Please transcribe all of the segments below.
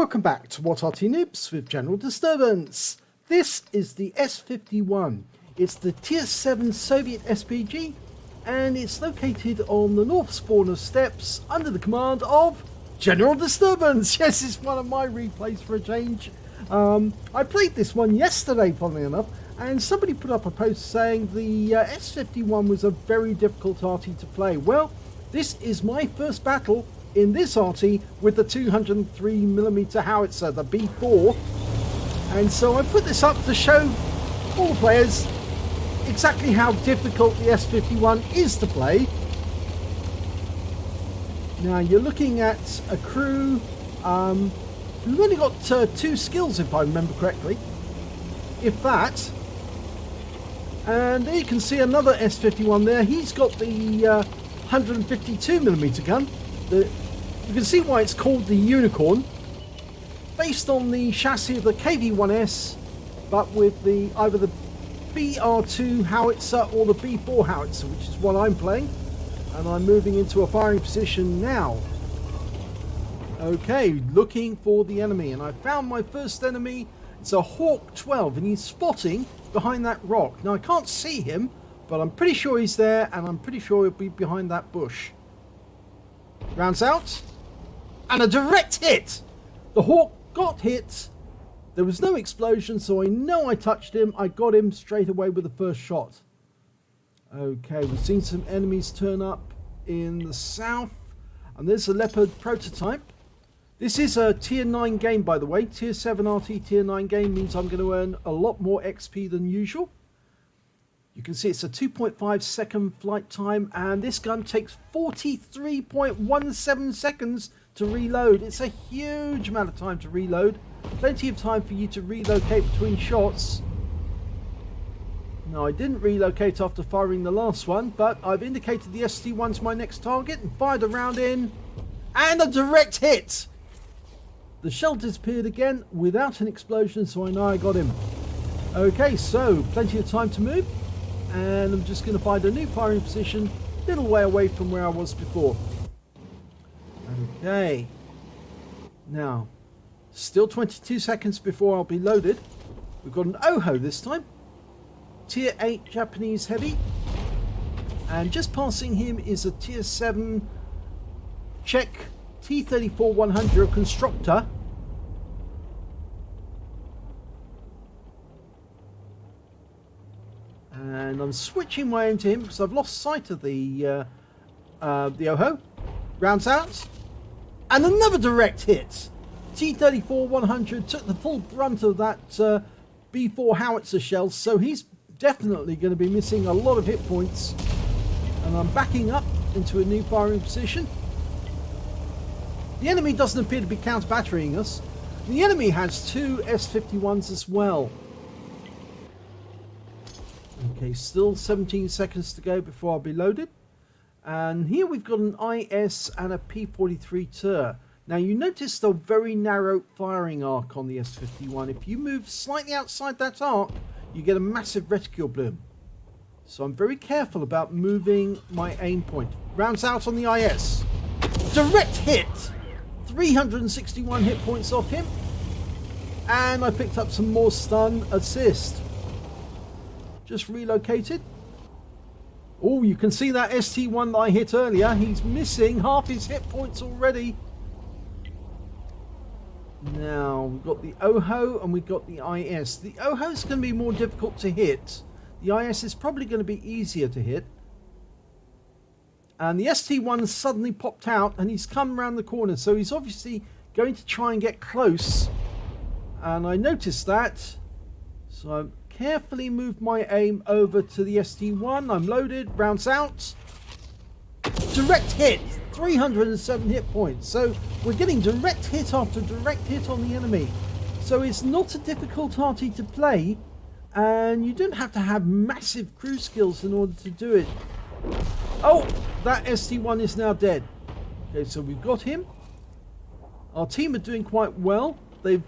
Welcome back to What Arty Noobs with General Disturbance. This is the S-51. It's the Tier 7 Soviet SPG, and it's located on the north spawn of steppes under the command of General Disturbance. Yes, it's one of my replays for a change. I played this one yesterday, funnily enough, and somebody put up a post saying the S-51 was a very difficult Arty to play. Well, this is my first battle in this Arty with the 203mm howitzer, the B4, and so I put this up to show all the players exactly how difficult the S-51 is to play. Now you're looking at a crew, we've only got 2 skills if I remember correctly, if that, and there you can see another S-51 there. He's got the 152mm gun. You can see why it's called the Unicorn, based on the chassis of the KV-1S, but with the either the BR2 howitzer or the B4 howitzer, which is what I'm playing, and I'm moving into a firing position now. Okay, looking for the enemy, and I found my first enemy. It's a Hawk 12, and he's spotting behind that rock. Now I can't see him, but I'm pretty sure he's there, and I'm pretty sure he'll be behind that bush. Rounds out, and a direct hit. The Hawk got hit. There was no explosion, so I know I touched him. I got him straight away with the first shot. Okay, we've seen some enemies turn up in the south, and there's a Leopard prototype. This is a tier 9 game, by the way. Tier 7 Arty, tier 9 game means I'm going to earn a lot more XP than usual. You can see it's a 2.5 second flight time, and this gun takes 43.17 seconds to reload. It's a huge amount of time to reload. Plenty of time for you to relocate between shots. Now, I didn't relocate after firing the last one, but I've indicated the ST1's my next target and fired a round in, and a direct hit. The shell disappeared again without an explosion, so I know I got him. Okay, so plenty of time to move. And I'm just going to find a new firing position, a little way away from where I was before. Okay. Now, still 22 seconds before I'll be loaded. We've got an OHO this time. Tier 8 Japanese Heavy. And just passing him is a Tier 7 Czech T-34-100 Constructor. And I'm switching my aim to him because I've lost sight of the OHO. Rounds out. And another direct hit. T-34-100 took the full brunt of that B4 howitzer shell, so he's definitely going to be missing a lot of hit points. And I'm backing up into a new firing position. The enemy doesn't appear to be counter-batterying us. The enemy has 2 S-51s as well. Okay, still 17 seconds to go before I'll be loaded. And here we've got an IS and a P-43 TER. Now you notice the very narrow firing arc on the S-51. If you move slightly outside that arc, you get a massive reticule bloom. So I'm very careful about moving my aim point. Rounds out on the IS. Direct hit! 361 hit points off him. And I picked up some more stun assist. Just relocated. Oh, you can see that ST1 that I hit earlier. He's missing half his hit points already. Now, we've got the OHO and we've got the IS. The OHO is going to be more difficult to hit. The IS is probably going to be easier to hit. And the ST1 suddenly popped out and he's come around the corner. So he's obviously going to try and get close. And I noticed that. So I'm carefully move my aim over to the ST1. I'm loaded. Rounds out. Direct hit. 307 hit points. So we're getting direct hit after direct hit on the enemy. So it's not a difficult Arty to play. And you don't have to have massive crew skills in order to do it. Oh, that ST1 is now dead. Okay, so we've got him. Our team are doing quite well. They've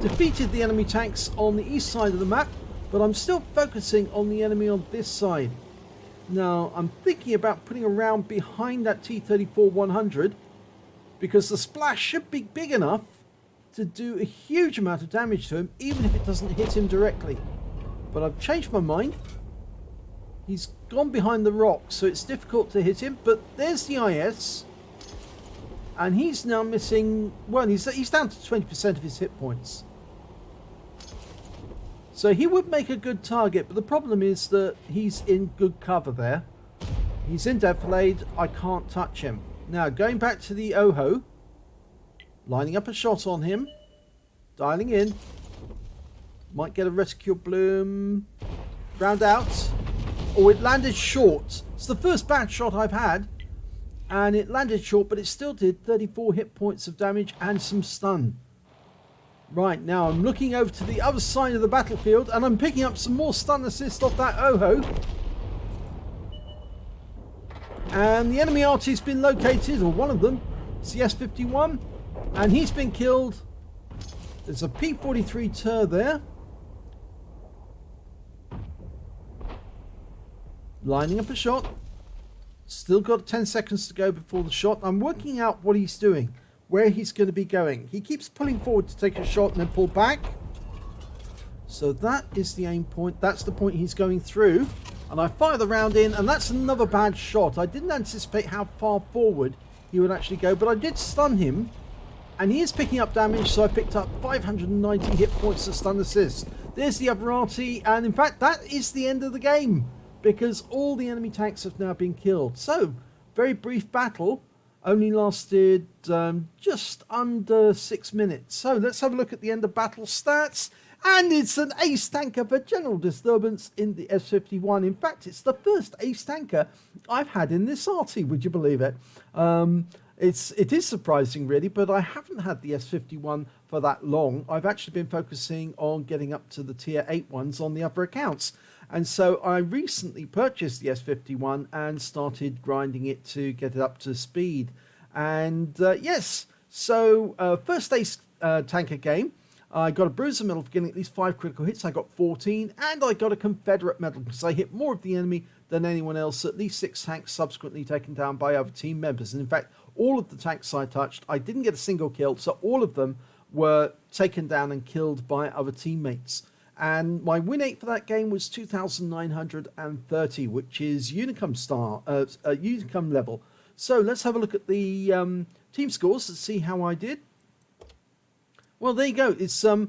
defeated the enemy tanks on the east side of the map. But I'm still focusing on the enemy on this side. Now, I'm thinking about putting a round behind that T-34-100 because the splash should be big enough to do a huge amount of damage to him, even if it doesn't hit him directly. But I've changed my mind. He's gone behind the rock, so it's difficult to hit him. But there's the IS. And he's now missing... Well, he's down to 20% of his hit points. So he would make a good target, but the problem is that he's in good cover there. He's in defilade. I can't touch him. Now, going back to the OHO. Lining up a shot on him. Dialing in. Might get a rescue bloom. Round out. Oh, it landed short. It's the first bad shot I've had. And it landed short, but it still did 34 hit points of damage and some stun. Right, now I'm looking over to the other side of the battlefield, and I'm picking up some more stun assist off that OHO. And the enemy Arty's been located, or one of them. It's the S-51. And he's been killed. There's a P-43 Tur there. Lining up a shot. Still got 10 seconds to go before the shot. I'm working out what he's doing. Where he's going to be going. He keeps pulling forward to take a shot and then pull back. So that is the aim point. That's the point he's going through. And I fire the round in, and that's another bad shot. I didn't anticipate how far forward he would actually go, but I did stun him. And he is picking up damage, so I picked up 590 hit points of stun assist. There's the other Arty, and in fact, that is the end of the game, because all the enemy tanks have now been killed. So, very brief battle, only lasted just under 6 minutes. So, let's have a look at the end of battle stats. And it's an Ace Tanker for general disturbance in the S-51. In fact, it's the first Ace Tanker I've had in this Arty, would you believe it? It is surprising, really, but I haven't had the S-51 for that long. I've actually been focusing on getting up to the tier 8 ones on the other accounts. And so I recently purchased the S-51 and started grinding it to get it up to speed. And yes, so first Ace Tanker game. I got a Bruiser medal for getting at least 5 critical hits. I got 14, and I got a Confederate medal because I hit more of the enemy than anyone else. At least 6 tanks subsequently taken down by other team members. And in fact, all of the tanks I touched, I didn't get a single kill, so all of them were taken down and killed by other teammates. And my win rate for that game was 2,930, which is Unicum level. So let's have a look at the team scores to see how I did. Well, there you go. It's I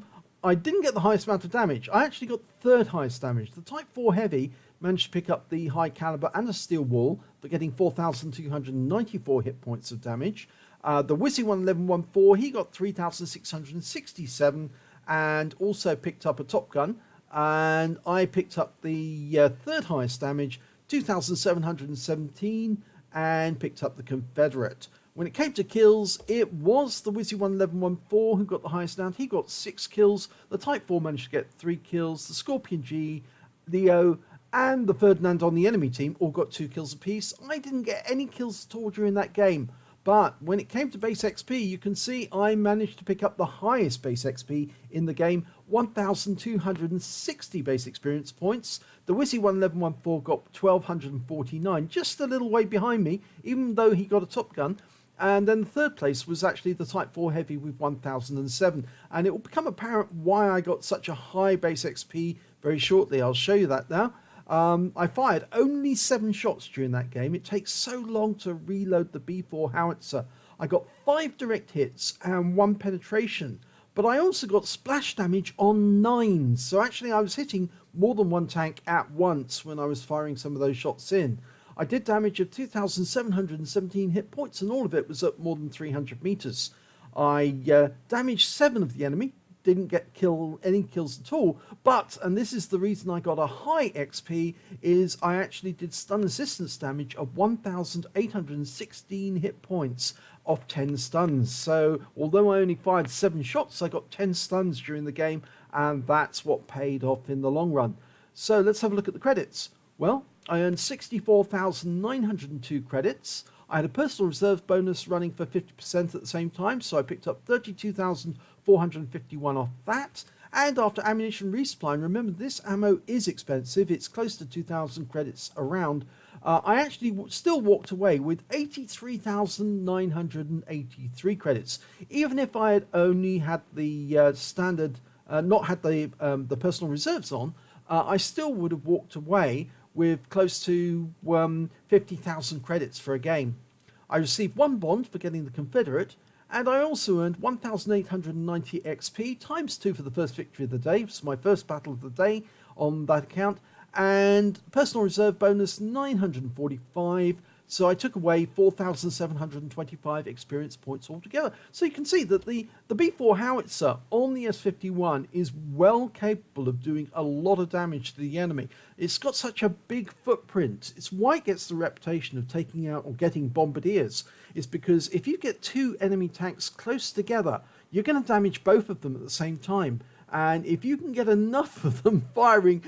didn't get the highest amount of damage. I actually got third highest damage. The Type 4 Heavy managed to pick up the high caliber and a steel wall, but getting 4,294 hit points of damage. The Wizzy 1114, he got 3,667 and also picked up a Top Gun. And I picked up the third highest damage, 2,717, and picked up the Confederate. When it came to kills, it was the Wizzy 1114 who got the highest amount. He got 6 kills. The Type 4 managed to get 3 kills. The Scorpion G, Leo, and the Ferdinand on the enemy team all got 2 kills apiece. I didn't get any kills at all during that game. But when it came to base XP, you can see I managed to pick up the highest base XP in the game, 1,260 base experience points. The Wizzy 1114 got 1,249, just a little way behind me, even though he got a Top Gun. And then the third place was actually the Type 4 Heavy with 1,007. And it will become apparent why I got such a high base XP very shortly. I'll show you that now. I fired only 7 shots during that game. It takes so long to reload the B4 howitzer. I got 5 direct hits and 1 penetration. But I also got splash damage on 9. So actually I was hitting more than 1 tank at once when I was firing some of those shots in. I did damage of 2,717 hit points, and all of it was at more than 300 meters. I damaged 7 of the enemy, didn't get any kills at all, but, and this is the reason I got a high XP, is I actually did stun assistance damage of 1,816 hit points off 10 stuns. So, although I only fired 7 shots, I got 10 stuns during the game, and that's what paid off in the long run. So, let's have a look at the credits. Well, I earned 64,902 credits. I had a personal reserve bonus running for 50% at the same time, so I picked up 32,451 off that. And after ammunition resupply, and remember this ammo is expensive, it's close to 2,000 credits around. I actually still walked away with 83,983 credits. Even if I had only had the standard, not had the personal reserves on, I still would have walked away with close to 50,000 credits for a game. I received 1 bond for getting the Confederate, and I also earned 1,890 XP times 2 for the first victory of the day. It's my first battle of the day on that account, and personal reserve bonus 945. So I took away 4,725 experience points altogether. So you can see that the B4 howitzer on the S-51 is well capable of doing a lot of damage to the enemy. It's got such a big footprint. It's why it gets the reputation of taking out or getting bombardiers. It's because if you get 2 enemy tanks close together, you're going to damage both of them at the same time. And if you can get enough of them firing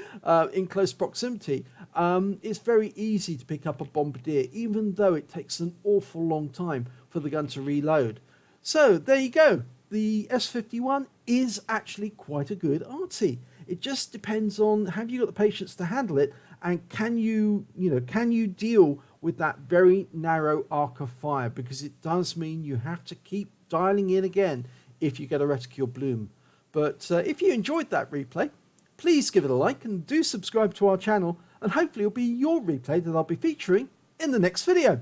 in close proximity, it's very easy to pick up a bombardier, even though it takes an awful long time for the gun to reload. So there you go. The S-51 is actually quite a good arty. It just depends on, have you got the patience to handle it, and can you deal with that very narrow arc of fire, because it does mean you have to keep dialing in again if you get a reticule bloom. But if you enjoyed that replay, please give it a like and do subscribe to our channel, and hopefully it'll be your replay that I'll be featuring in the next video.